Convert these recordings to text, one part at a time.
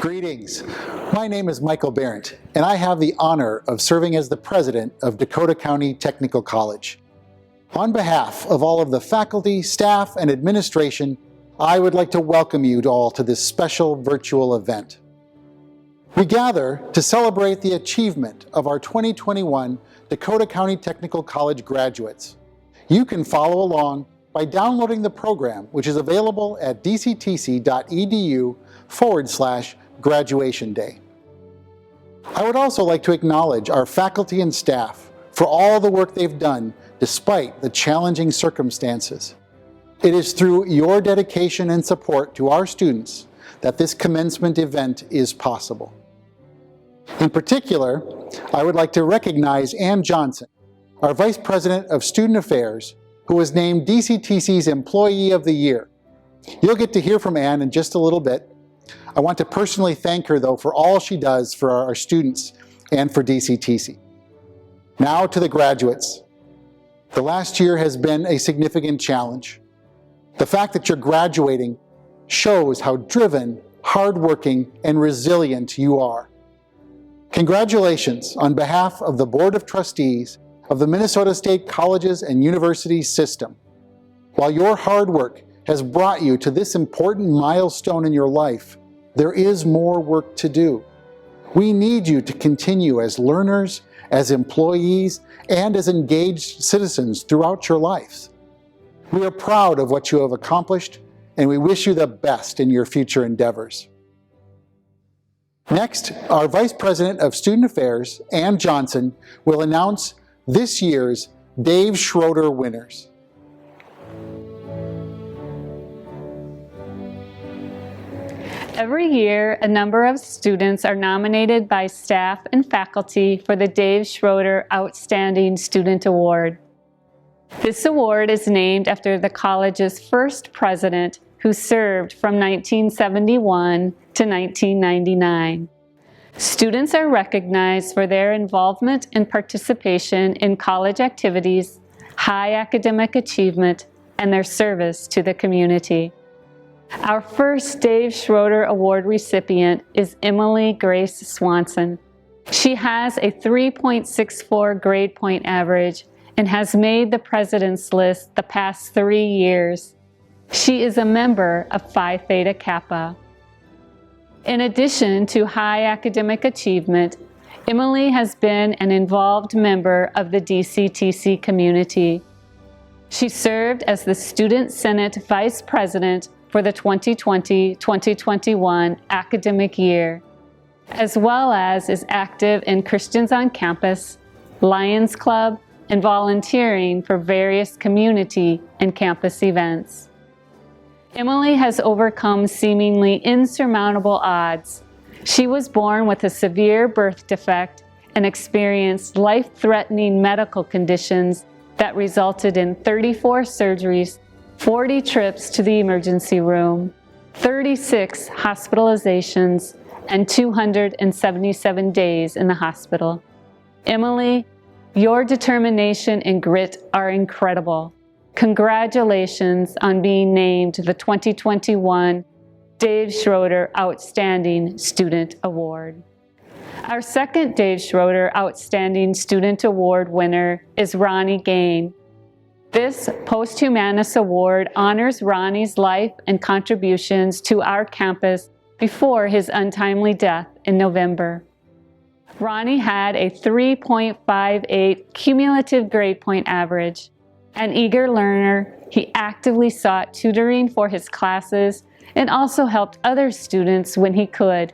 Greetings. My name is Michael Barrett, and I have the honor of serving as the president of Dakota County Technical College. On behalf of all of the faculty, staff, and administration, I would like to welcome you all to this special virtual event. We gather to celebrate the achievement of our 2021 Dakota County Technical College graduates. You can follow along by downloading the program, which is available at dctc.edu/graduation day. I would also like to acknowledge our faculty and staff for all the work they've done despite the challenging circumstances. It is through your dedication and support to our students that this commencement event is possible. In particular, I would like to recognize Ann Johnson, our Vice President of Student Affairs, who was named DCTC's Employee of the Year. You'll get to hear from Ann in just a little bit. I want to personally thank her, though, for all she does for our students and for DCTC. Now to the graduates. The last year has been a significant challenge. The fact that you're graduating shows how driven, hardworking, and resilient you are. Congratulations on behalf of the Board of Trustees of the Minnesota State Colleges and Universities System. While your hard work has brought you to this important milestone in your life, there is more work to do. We need you to continue as learners, as employees, and as engaged citizens throughout your lives. We are proud of what you have accomplished, and we wish you the best in your future endeavors. Next, our Vice President of Student Affairs, Ann Johnson, will announce this year's Dave Schroeder winners. Every year, a number of students are nominated by staff and faculty for the Dave Schroeder Outstanding Student Award. This award is named after the college's first president, who served from 1971 to 1999. Students are recognized for their involvement and participation in college activities, high academic achievement, and their service to the community. Our first Dave Schroeder Award recipient is Emily Grace Swanson. She has a 3.64 grade point average and has made the president's list the past 3 years. She is a member of Phi Theta Kappa. In addition to high academic achievement, Emily has been an involved member of the DCTC community. She served as the Student Senate Vice President for the 2020-2021 academic year, as well as is active in Christians on Campus, Lions Club, and volunteering for various community and campus events. Emily has overcome seemingly insurmountable odds. She was born with a severe birth defect and experienced life-threatening medical conditions that resulted in 34 surgeries, 40 trips to the emergency room, 36 hospitalizations, and 277 days in the hospital. Emily, your determination and grit are incredible. Congratulations on being named the 2021 Dave Schroeder Outstanding Student Award. Our second Dave Schroeder Outstanding Student Award winner is Ronnie Gain. This Posthumanus Award honors Ronnie's life and contributions to our campus before his untimely death in November. Ronnie had a 3.58 cumulative grade point average. An eager learner, he actively sought tutoring for his classes and also helped other students when he could.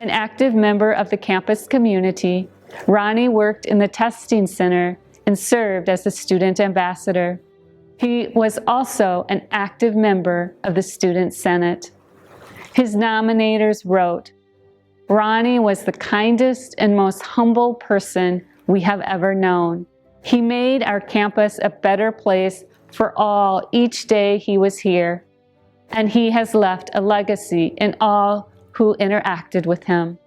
An active member of the campus community, Ronnie worked in the testing center and served as a student ambassador. He was also an active member of the Student Senate. His nominators wrote, "Ronnie was the kindest and most humble person we have ever known. He made our campus a better place for all each day he was here, and he has left a legacy in all who interacted with him."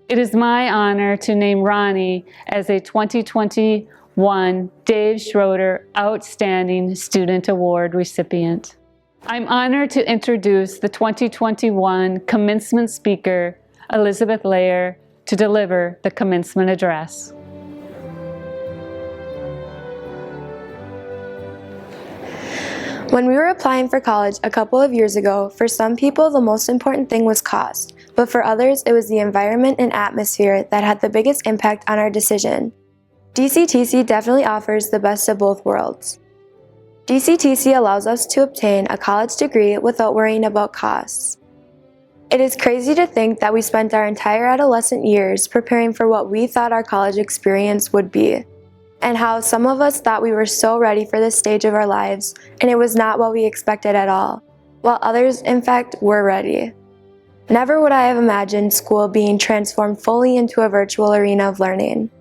It is my honor to name Ronnie as a 2021 Dave Schroeder Outstanding Student Award recipient. I'm honored to introduce the 2021 commencement speaker, Elizabeth Layer, to deliver the commencement address. When we were applying for college a couple of years ago, for some people the most important thing was cost, but for others it was the environment and atmosphere that had the biggest impact on our decision. DCTC definitely offers the best of both worlds. DCTC allows us to obtain a college degree without worrying about costs. It is crazy to think that we spent our entire adolescent years preparing for what we thought our college experience would be, and how some of us thought we were so ready for this stage of our lives, and it was not what we expected at all, while others, in fact, were ready. Never would I have imagined school being transformed fully into a virtual arena of learning.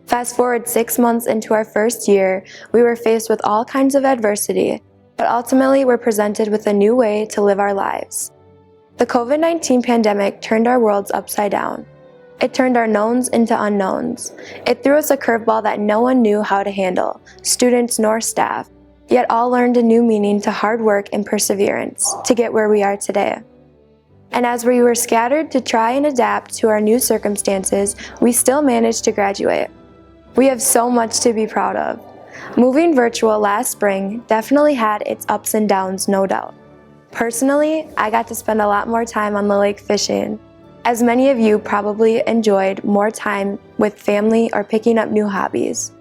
Fast forward 6 months into our first year, we were faced with all kinds of adversity, but ultimately were presented with a new way to live our lives. The COVID-19 pandemic turned our worlds upside down. It turned our knowns into unknowns. It threw us a curveball that no one knew how to handle, students nor staff, yet all learned a new meaning to hard work and perseverance to get where we are today. And as we were scattered to try and adapt to our new circumstances, we still managed to graduate. We have so much to be proud of. Moving virtual last spring definitely had its ups and downs, no doubt. Personally, I got to spend a lot more time on the lake fishing. As many of you probably enjoyed more time with family or picking up new hobbies.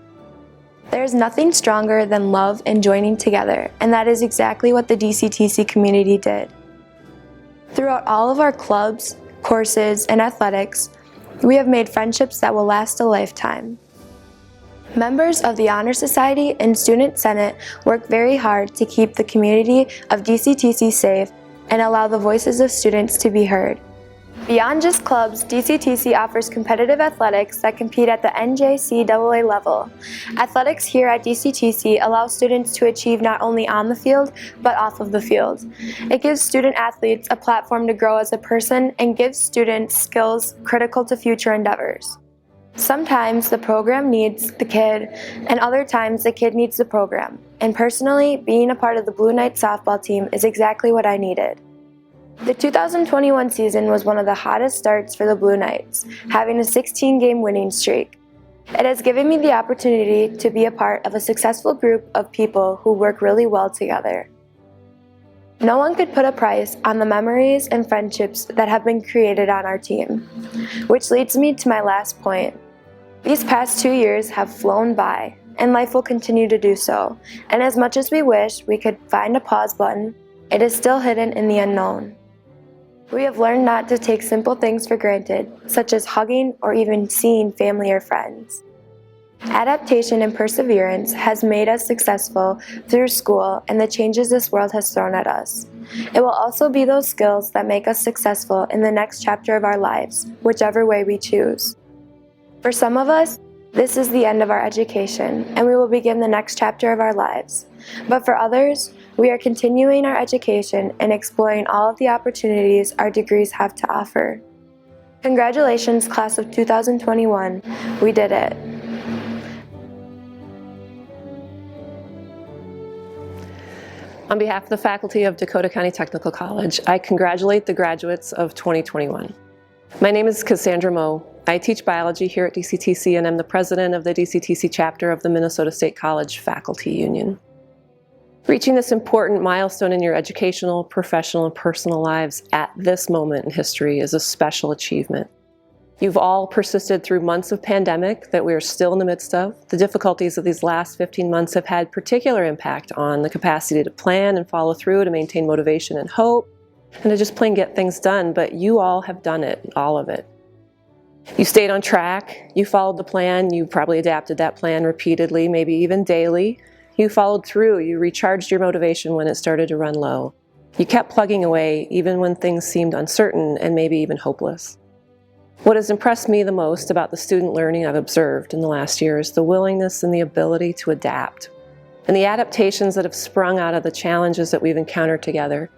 There's nothing stronger than love and joining together, and that is exactly what the DCTC community did. Throughout all of our clubs, courses, and athletics, we have made friendships that will last a lifetime. Members of the Honor Society and Student Senate work very hard to keep the community of DCTC safe and allow the voices of students to be heard. Beyond just clubs, DCTC offers competitive athletics that compete at the NJCAA level. Athletics here at DCTC allow students to achieve not only on the field, but off of the field. It gives student athletes a platform to grow as a person and gives students skills critical to future endeavors. Sometimes the program needs the kid, and other times the kid needs the program. And personally, being a part of the Blue Knights softball team is exactly what I needed. The 2021 season was one of the hottest starts for the Blue Knights, having a 16-game winning streak. It has given me the opportunity to be a part of a successful group of people who work really well together. No one could put a price on the memories and friendships that have been created on our team, which leads me to my last point. These past 2 years have flown by, and life will continue to do so, and as much as we wish we could find a pause button, it is still hidden in the unknown. We have learned not to take simple things for granted, such as hugging or even seeing family or friends. Adaptation and perseverance has made us successful through school and the changes this world has thrown at us. It will also be those skills that make us successful in the next chapter of our lives, whichever way we choose. For some of us, this is the end of our education, and we will begin the next chapter of our lives. But for others, we are continuing our education and exploring all of the opportunities our degrees have to offer. Congratulations, class of 2021. We did it. On behalf of the faculty of Dakota County Technical College, I congratulate the graduates of 2021. My name is Cassandra Moe. I teach biology here at DCTC, and I'm the president of the DCTC chapter of the Minnesota State College Faculty Union. Reaching this important milestone in your educational, professional, and personal lives at this moment in history is a special achievement. You've all persisted through months of pandemic that we are still in the midst of. The difficulties of these last 15 months have had particular impact on the capacity to plan and follow through, to maintain motivation and hope, and to just plain get things done, but you all have done it, all of it. You stayed on track, you followed the plan, you probably adapted that plan repeatedly, maybe even daily. You followed through, you recharged your motivation when it started to run low. You kept plugging away even when things seemed uncertain and maybe even hopeless. What has impressed me the most about the student learning I've observed in the last year is the willingness and the ability to adapt. And the adaptations that have sprung out of the challenges that we've encountered together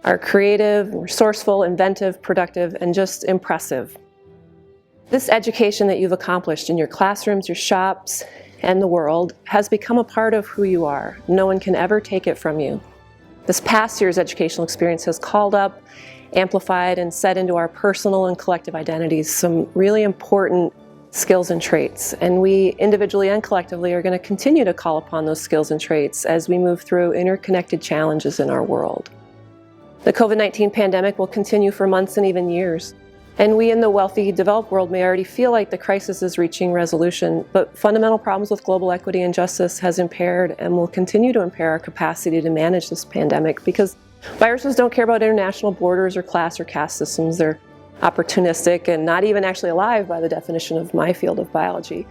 are creative, resourceful, inventive, productive, and just impressive. This education that you've accomplished in your classrooms, your shops, and the world has become a part of who you are. No one can ever take it from you. This past year's educational experience has called up, amplified, and set into our personal and collective identities some really important skills and traits. And we individually and collectively are going to continue to call upon those skills and traits as we move through interconnected challenges in our world. The COVID-19 pandemic will continue for months and even years. And we in the wealthy, developed world may already feel like the crisis is reaching resolution, but fundamental problems with global equity and justice has impaired and will continue to impair our capacity to manage this pandemic, because viruses don't care about international borders or class or caste systems. They're opportunistic and not even actually alive by the definition of my field of biology.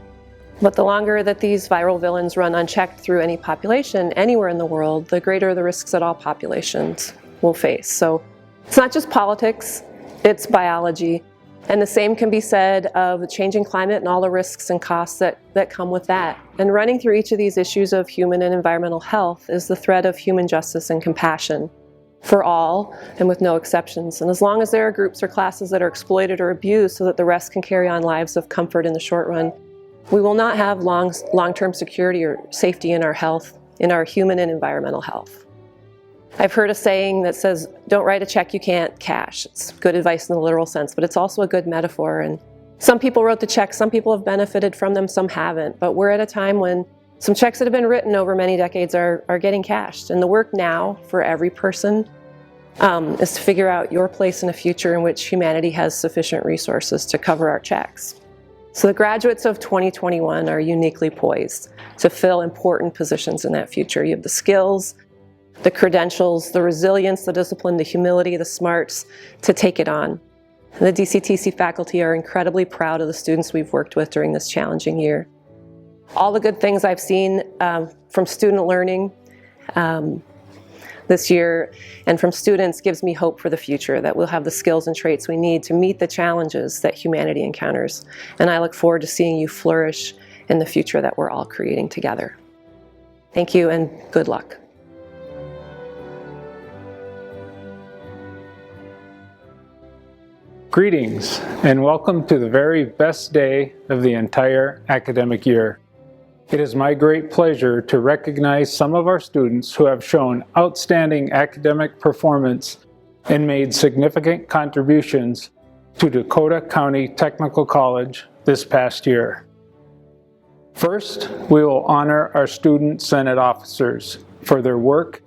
But the longer that these viral villains run unchecked through any population anywhere in the world, the greater the risks that all populations will face. So it's not just politics, it's biology. And the same can be said of the changing climate and all the risks and costs that come with that. And running through each of these issues of human and environmental health is the thread of human justice and compassion for all and with no exceptions. And as long as there are groups or classes that are exploited or abused so that the rest can carry on lives of comfort in the short run, we will not have long-term security or safety in our health, in our human and environmental health. I've heard a saying that says, don't write a check you can't cash. It's good advice in the literal sense, but it's also a good metaphor. And some people wrote the checks, some people have benefited from them, some haven't. But we're at a time when some checks that have been written over many decades are getting cashed. And the work now for every person is to figure out your place in a future in which humanity has sufficient resources to cover our checks. So the graduates of 2021 are uniquely poised to fill important positions in that future. You have the skills, the credentials, the resilience, the discipline, the humility, the smarts to take it on. And the DCTC faculty are incredibly proud of the students we've worked with during this challenging year. All the good things I've seen from student learning this year and from students gives me hope for the future, that we'll have the skills and traits we need to meet the challenges that humanity encounters. And I look forward to seeing you flourish in the future that we're all creating together. Thank you and good luck. Greetings and welcome to the very best day of the entire academic year. It is my great pleasure to recognize some of our students who have shown outstanding academic performance and made significant contributions to Dakota County Technical College this past year. First, we will honor our Student Senate officers for their work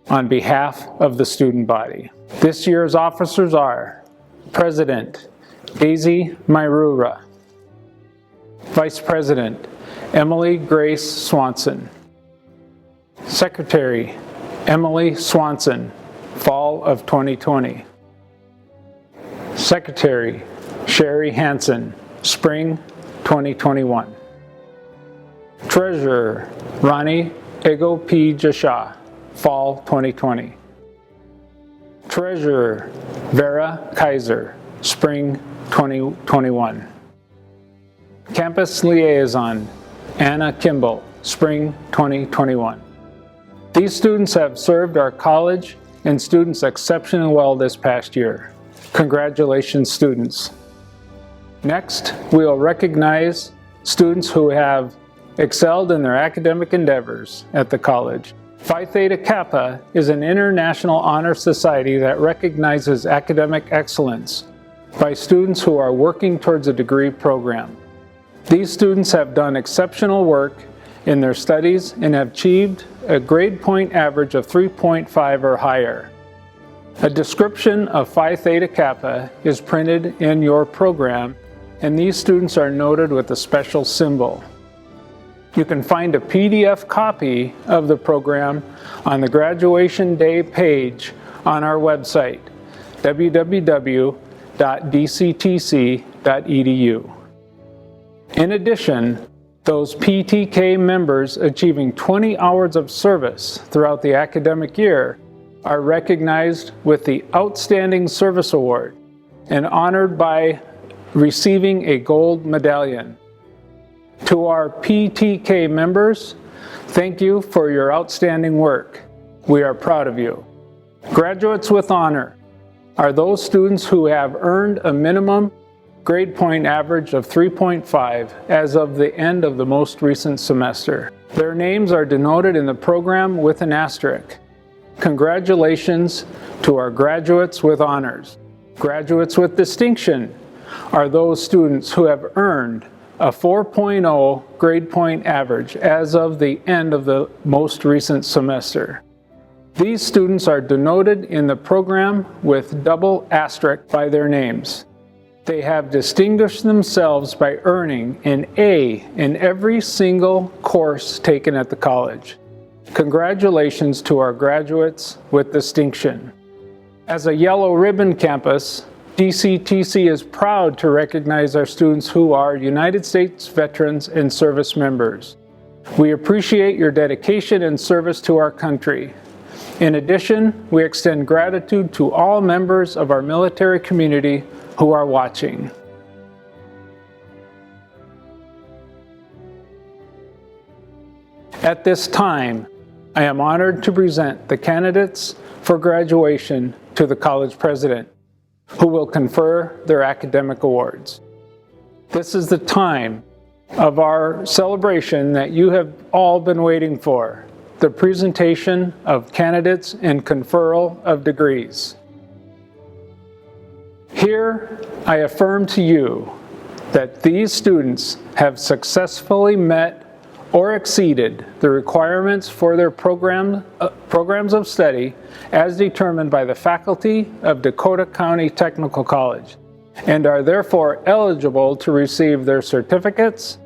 on behalf of the student body. This year's officers are President Daisy Mairura, Vice President Emily Grace Swanson, Secretary Emily Swanson, Fall of 2020, Secretary Sherry Hansen, Spring 2021, Treasurer Ronnie Ego P. Jasha, Fall 2020, Treasurer Vera Kaiser, Spring 2021. Campus Liaison Anna Kimball, Spring 2021. These students have served our college and students exceptionally well this past year. Congratulations, students. Next, we will recognize students who have excelled in their academic endeavors at the college. Phi Theta Kappa is an international honor society that recognizes academic excellence by students who are working towards a degree program. These students have done exceptional work in their studies and have achieved a grade point average of 3.5 or higher. A description of Phi Theta Kappa is printed in your program, and these students are noted with a special symbol. You can find a PDF copy of the program on the graduation day page on our website, www.dctc.edu. In addition, those PTK members achieving 20 hours of service throughout the academic year are recognized with the Outstanding Service Award and honored by receiving a gold medallion. To our PTK members, thank you for your outstanding work. We are proud of you. Graduates with honor are those students who have earned a minimum grade point average of 3.5 as of the end of the most recent semester. Their names are denoted in the program with an asterisk. Congratulations to our graduates with honors. Graduates with distinction are those students who have earned a 4.0 grade point average as of the end of the most recent semester. These students are denoted in the program with double asterisk by their names. They have distinguished themselves by earning an A in every single course taken at the college. Congratulations to our graduates with distinction. As a yellow ribbon campus, DCTC is proud to recognize our students who are United States veterans and service members. We appreciate your dedication and service to our country. In addition, we extend gratitude to all members of our military community who are watching. At this time, I am honored to present the candidates for graduation to the college president, who will confer their academic awards. This is the time of our celebration that you have all been waiting for, the presentation of candidates and conferral of degrees. Here, I affirm to you that these students have successfully met or exceeded the requirements for their programs of study as determined by the faculty of Dakota County Technical College, and are therefore eligible to receive their certificates,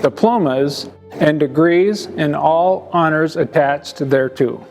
diplomas, and degrees in all honors attached thereto.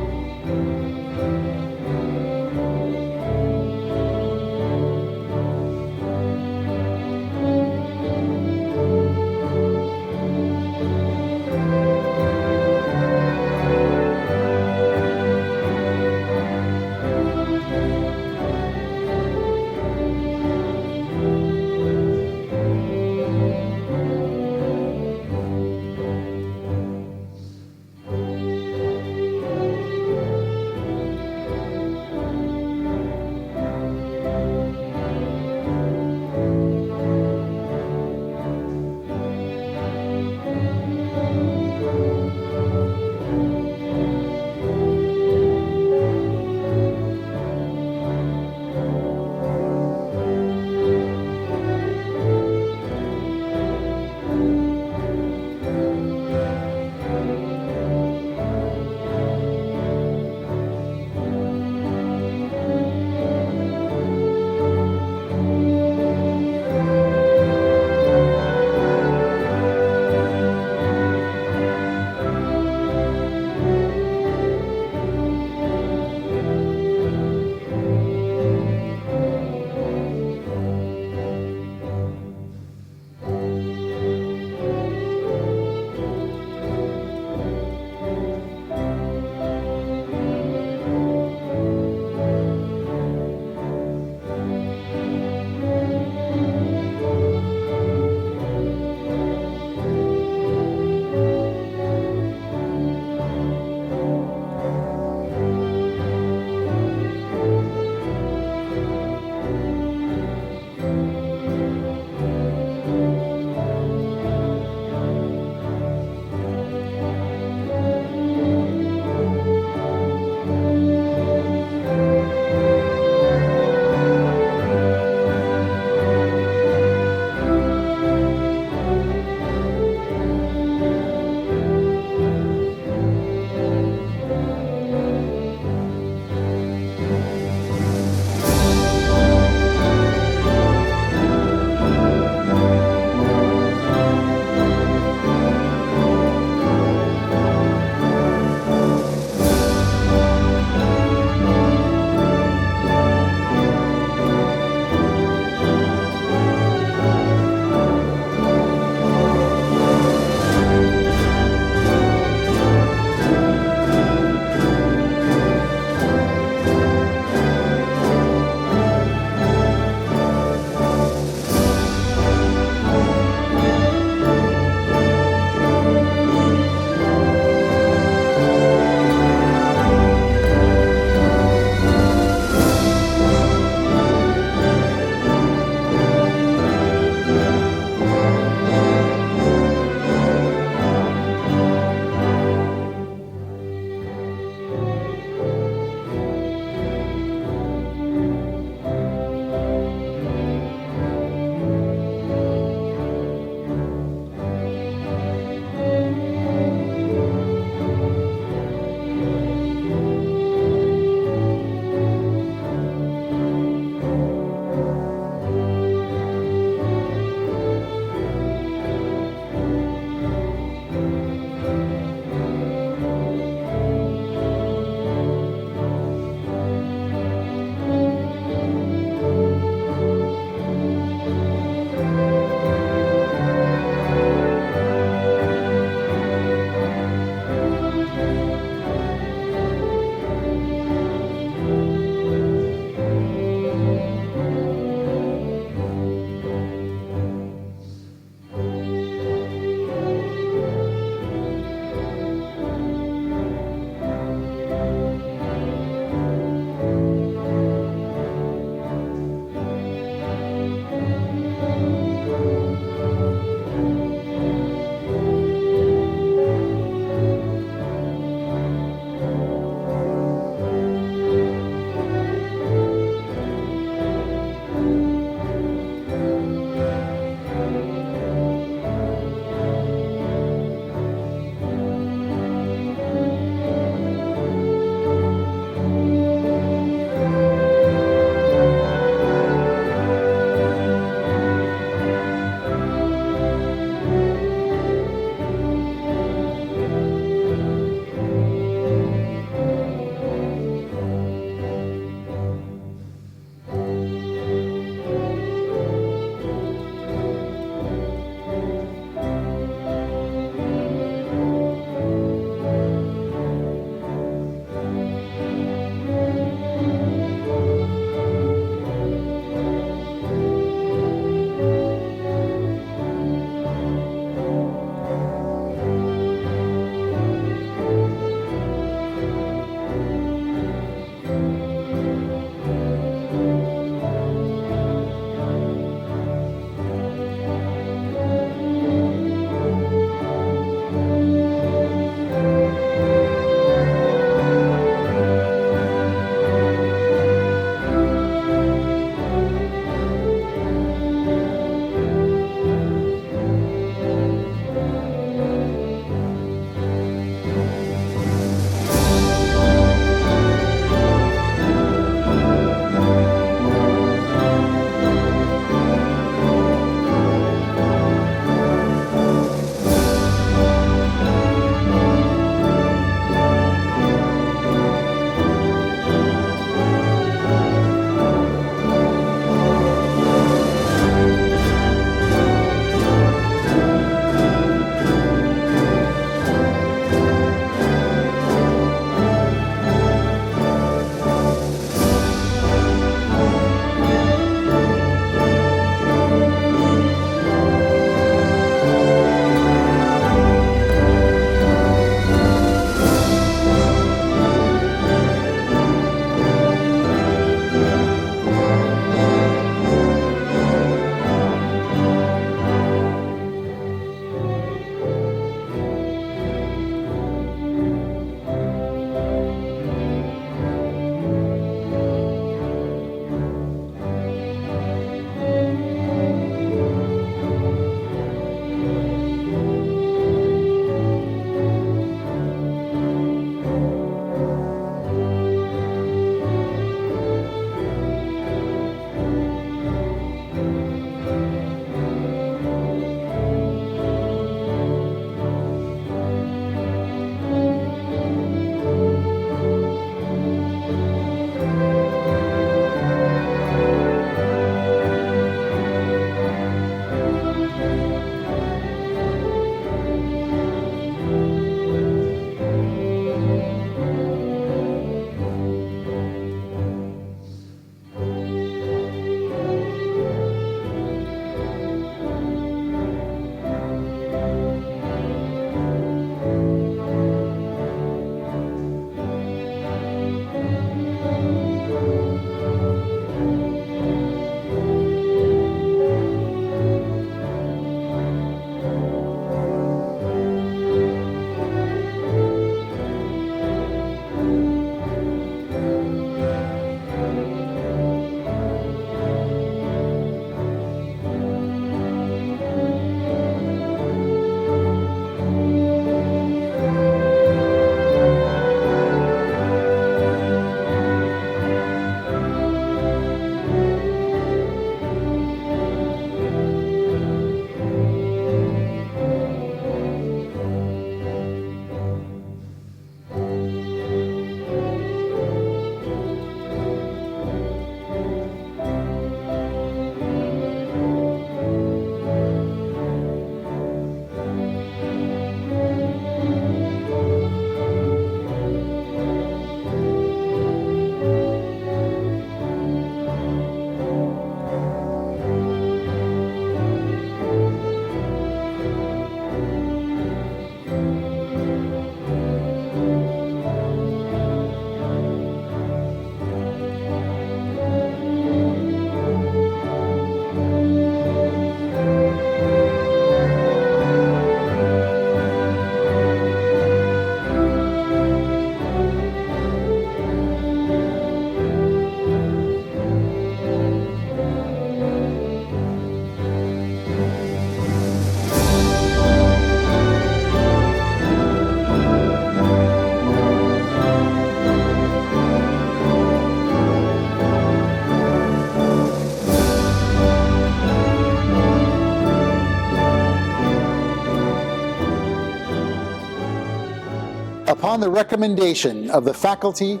upon the recommendation of the faculty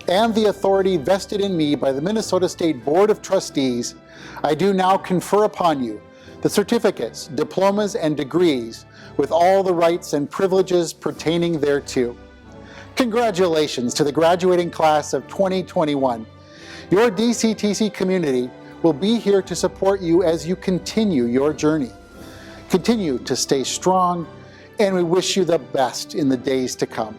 and the authority vested in me by the Minnesota State Board of Trustees, I do now confer upon you the certificates, diplomas, and degrees with all the rights and privileges pertaining thereto. Congratulations to the graduating class of 2021. Your DCTC community will be here to support you as you continue your journey. Continue to stay strong, and we wish you the best in the days to come.